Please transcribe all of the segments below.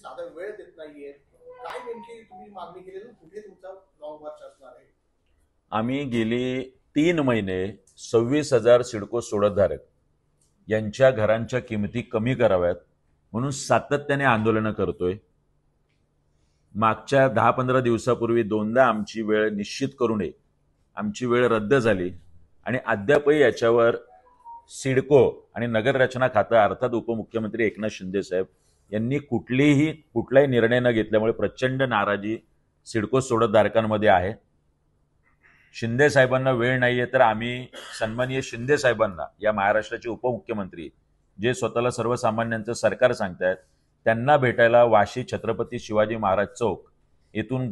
साधा वेळ देत नाहीये, काय नेमकी तुम्ही मागणी केलेली, कुठे तुमचा लॉंग मार्च असणार आहे? आम्ही गेली 3 महिने 26,000 सिडको सोडतधारक यांच्या घरांच्या किमती कमी कराव्यात म्हणून सातत्याने आंदोलनं करतोय. मागच्या 10-15 दिवसापूर्वी दोनदा आमची वेळ निश्चित करू नये, आमची वेळ रद्द झाली आणि अद्यापही याच्यावर सिडको आणि नगररचना खातं अर्थात उपमुख्यमंत्री एकनाथ शिंदे साहेब यांनी कुठलाही निर्णय न घेतल्यामुळे प्रचंड नाराजी सिडको सोडतधारकांमध्ये आहे. शिंदे साहेबांना वेळ नाहीये तर आम्ही सन्माननीय शिंदे साहेबांना, या महाराष्ट्राचे उपमुख्यमंत्री जे स्वतःला सर्वसामान्यांचं सरकार सांगतायत, त्यांना भेटायला वाशी छत्रपती शिवाजी महाराज चौक येथून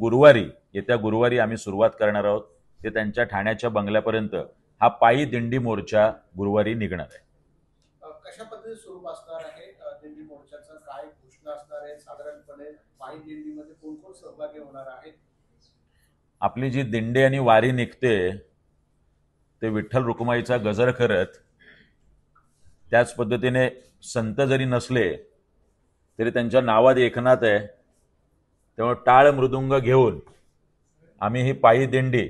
येत्या गुरुवारी आम्ही सुरुवात करणार आहोत. ते त्यांच्या ठाण्याच्या बंगल्यापर्यंत हा पायी दिंडी मोर्चा गुरुवारी निघणार आहे. कशा पद्धतीने स्वरूप असणार आहे दिंडी मोर्चाचं, काय घोषणा असणार आहे, साधारणपणे पायी दिंडीमध्ये कोण कोण सहभागी होणार आहेत? आपली जी दिंडी आणि वारी निघते ते विठ्ठल रुक्माईचा गजर करत, त्याच पद्धतीने संत जरी नसले तरी त्यांच्या नावात एकनाथ आहे, त्यामुळे टाळ मृदुंग घेऊन आम्ही ही पायी दिंडी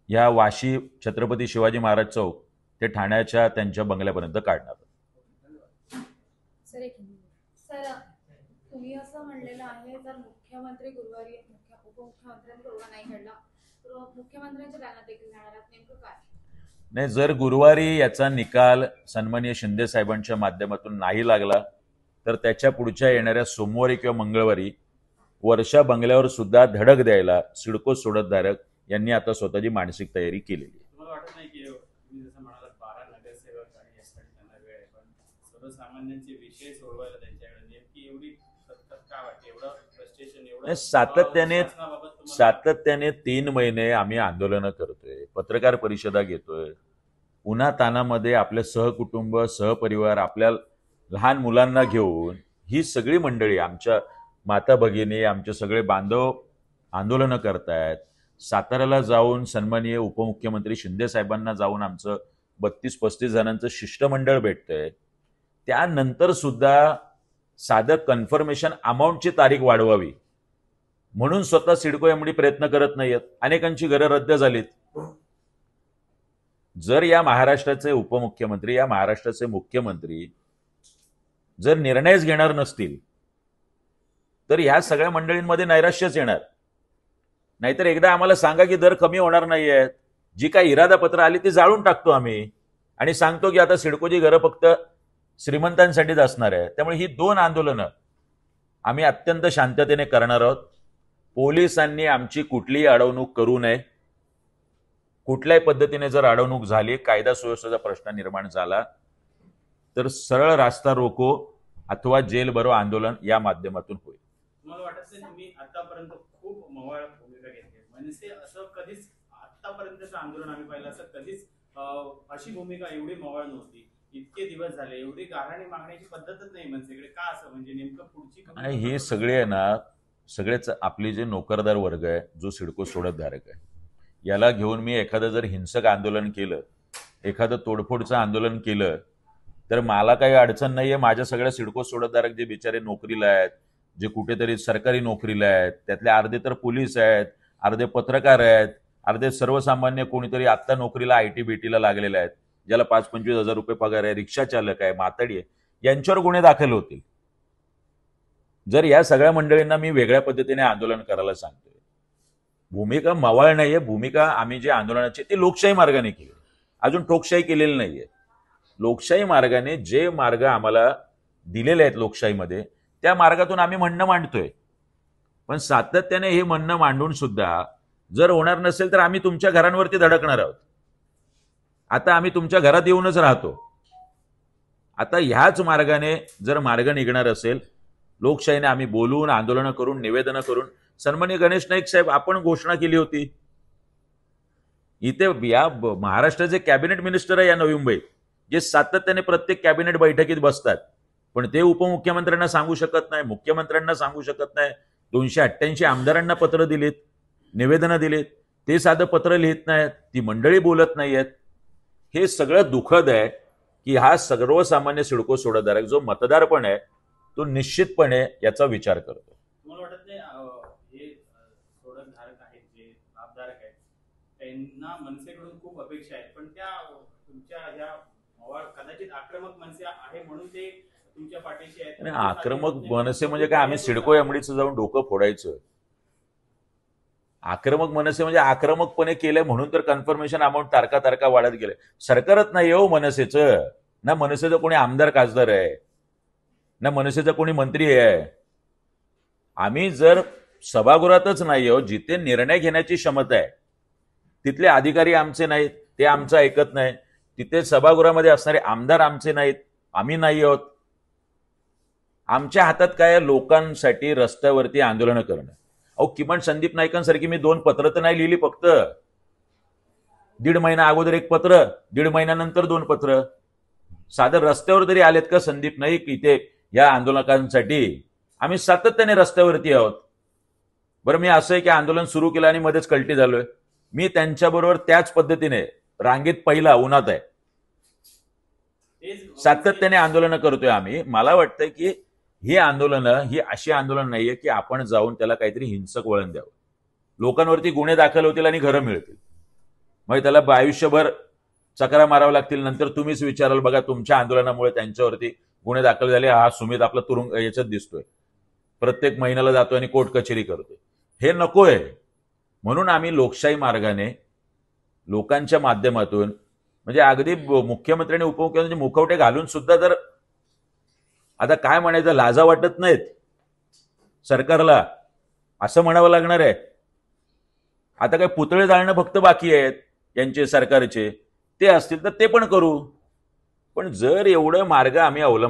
या वाशी छत्रपती शिवाजी महाराज चौक ते ठाण्याच्या त्यांच्या बंगल्यापर्यंत काढणार. सर, तुम्ही असं म्हणलेलं आहे, जर मुख्यमंत्री गुरुवारी उपमुख्यमंत्र्यांनी तोडगा नाही घडला तर मुख्यमंत्र्यांच्या दालनात देखील जाणार आहात, नेमकं काय? नाही, जर गुरुवारी याचा निकाल सन्माननीय शिंदे साहेबांच्या माध्यमातून नाही लागला तर त्याच्या पुढच्या येणाऱ्या सोमवारी किंवा मंगळवारी वर्षा बंगल्यावर सुद्धा धडक द्यायला सिडको सोडतधारक यांनी आता स्वतःची मानसिक तयारी केलेली आहे. तुम्हाला वाटत नाही की तुम्ही जसं म्हणालात 12 नगरसेवक आणि यासाठी त्यांना वेळ आहे, पण सर्वसामान्यांचे विषय सोडवायला त्यांच्याकडे नेमकी एवढी काय वाटते, एवढं फ्रस्ट्रेशन, एवढं सातत्याने 3 महिने आम्ही आंदोलनं करतोय, पत्रकार परिषदा घेतोय, उन्हा तानामध्ये आपले सहकुटुंब सहपरिवार आपल्या लहान मुलांना घेऊन ही सगळी मंडळी, आमच्या माता भगिनी, आमचे सगळे बांधव आंदोलनं करतायत. साताऱ्याला जाऊन सन्माननीय उपमुख्यमंत्री शिंदे साहेबांना जाऊन आमचं 32-35 जणांचं शिष्टमंडळ भेटतंय. त्यानंतर सुद्धा साधं कन्फर्मेशन अमाऊंटची तारीख वाढवावी म्हणून स्वतः सिडको एमडी प्रयत्न करत नाहीयेत. अनेकांची घरं रद्द झालीत. जर या महाराष्ट्राचे उपमुख्यमंत्री, या महाराष्ट्राचे मुख्यमंत्री जर निर्णयच घेणार नसतील तर ह्या सगळ्या मंडळींमध्ये नैराश्यच येणार. नाहीतर एकदा आम्हाला सांगा की दर कमी होणार नाहीयेत, जी काही इरादा पत्र आली ती जाळून टाकतो आम्ही आणि सांगतो की आता सिडकोची घरं फक्त श्रीमंतांसाठीच असणार आहे. त्यामुळे ही 2 आंदोलनं आम्ही अत्यंत शांततेने करणार आहोत. पोलिसांनी आमची कुठलीही अडवणूक करू नये. कुठल्याही पद्धतीने जर अडवणूक झाली, कायदा सुव्यवस्थेचा प्रश्न निर्माण झाला तर सरळ रास्ता रोको अथवा जेल भरो आंदोलन या माध्यमातून होईल. तुम्हाला वाटत नाही तुम्ही आतापर्यंत खूप मवाळ भूमिका घेतली, म्हणजे असं कधीच आतापर्यंतचं आंदोलन आम्ही पाहिलं, असं कधीच अशी भूमिका एवढी मवाळ नव्हती. इतके दिवस झाले एवढी गाऱ्हाणे मागण्याची पद्धतच नाही मनसेकडे, का असं, म्हणजे नेमकं पुढची? आणि हे सगळे आहे ना, सगळेच आपले जे नोकरदार वर्ग आहे, जो सिडको सोडतधारक आहे, याला घेऊन मी एखादं जर हिंसक आंदोलन केलं, एखादं तोडफोडचं आंदोलन केलं तर मला काही अडचण नाहीये. माझ्या सगळ्या सिडको सोडतधारक जे बिचारे नोकरीला आहेत, जे कुठेतरी सरकारी नोकरीला आहेत, त्यातले अर्धे तर पोलीस आहेत, अर्धे पत्रकार आहेत, अर्धे सर्वसामान्य कोणीतरी आत्ता नोकरीला आयटी बीटीला लागलेले आहेत, ज्याला 5-25 हजार रुपये पगार आहे, रिक्षा चालक आहे, माताडी आहे, यांच्यावर गुन्हे दाखल होतील. जर या सगळ्या मंडळींना मी वेगळ्या पद्धतीने आंदोलन करायला सांगतोय, भूमिका मवाळ नाहीये. भूमिका आम्ही जे आंदोलनाची ती लोकशाही मार्गाने केली, अजून ठोकशाही केलेली नाहीये. लोकशाही मार्गाने जे मार्ग आम्हाला दिलेले आहेत लोकशाहीमध्ये, त्या मार्गातून आम्ही म्हणणं मांडतोय. पण सातत्याने हे म्हणणं मांडून सुद्धा जर होणार नसेल तर आम्ही तुमच्या घरांवरती धडकणार आहोत. आता आम्ही तुमच्या घरात येऊनच राहतो. आता ह्याच मार्गाने जर मार्ग निघणार असेल, लोकशाहीने आम्ही बोलून, आंदोलनं करून, निवेदनं करून, सन्माननीय गणेश नाईक साहेब आपण घोषणा केली होती. इथे या महाराष्ट्राचे कॅबिनेट मिनिस्टर आहे या नवी मुंबईत, जे सातत्याने प्रत्येक कॅबिनेट बैठकीत बसतात, पण ते उपमुख्यमंत्र्यांना सांगू शकत नाही, मुख्यमंत्र्यांना सांगू शकत नाही. 288 आमदारांना पत्र दिलीत, निवेदनं दिलीत, ते साधं पत्र लिहित नाहीत, ती मंडळी बोलत नाहीयेत. हे सगळं दुःखद आहे की हा सर्वसामान्य सिडको सोडतधारक जो मतदार पण आहे, तो निश्चितपणे याचा विचार करतो. तुम्हाला वाटत नाही हे सोडतधारक आहेत, जे लाभधारक आहेत, त्यांना मनसेकडून खूप अपेक्षा आहेत, पण त्या तुमच्या ह्या कदाचित आक्रमक मनसे आहे म्हणून ते तुमच्या पाठीशी आहेत? आणि आक्रमक मनसे म्हणजे काय, आम्ही सिडको एमडीचं जाऊन डोकं फोडायचं? आक्रमक मनसे म्हणजे आक्रमकपणे केलंय म्हणून तर कन्फर्मेशन अमाऊंट तारका वाढत गेले. सरकारच नाही हो मनसेचं, ना मनसेचं कोणी आमदार खासदार आहे, ना मनसेचा कोणी मंत्री आहे. आम्ही जर सभागृहातच नाही हो, जिथे निर्णय घेण्याची क्षमता आहे तिथले अधिकारी आमचे नाहीत, ते आमचं ऐकत नाही. तिथे सभागृहामध्ये असणारे आमदार आमचे नाहीत, आम्ही नाही आहोत. आमच्या हातात काय आहे? लोकांसाठी रस्त्यावरती आंदोलनं करणं. अहो, किमान संदीप नाईकांसारखी मी 2 पत्र तर नाही लिहिली, फक्त 1.5 महिना अगोदर 1 पत्र, 1.5 महिन्यानंतर 2 पत्र. साधं रस्त्यावर तरी आलेत का संदीप नाईक इथे या आंदोलकांसाठी? आम्ही सातत्याने रस्त्यावरती आहोत. बरं, मी असं आहे की आंदोलन सुरू केलं आणि मध्येच कल्टी झालोय? मी त्यांच्याबरोबर त्याच पद्धतीने रांगेत पहिला उन्हात आहे, सातत्याने आंदोलनं करतोय आम्ही. मला वाटतंय की ही आंदोलनं ही अशी आंदोलन नाहीये की आपण जाऊन त्याला काहीतरी हिंसक वळण द्यावं. लोकांवरती गुन्हे दाखल होतील आणि घरं मिळतील, मग त्याला आयुष्यभर चकरा मारावं लागतील. नंतर तुम्हीच विचाराल, बघा तुमच्या आंदोलनामुळे त्यांच्यावरती गुन्हे दाखल झाले, हा सुमित आपला तुरुंग याच्यात दिसतोय, प्रत्येक महिन्याला जातोय आणि कोर्ट कचेरी करतोय. हे नकोय. म्हणून आम्ही लोकशाही मार्गाने लोकांच्या माध्यमातून, म्हणजे अगदी मुख्यमंत्री आणि उपमुख्यमंत्री मुखवटे घालून सुद्धा जर आता काय म्हणायचं, लाजा वाटत नाहीत सरकारला असं म्हणावं लागणार आहे. आता काय पुतळे जाळणं फक्त बाकी आहेत यांचे सरकारचे, ते असतील तर ते पण करू. पण जर एवढं मार्ग आम्ही अवलंबले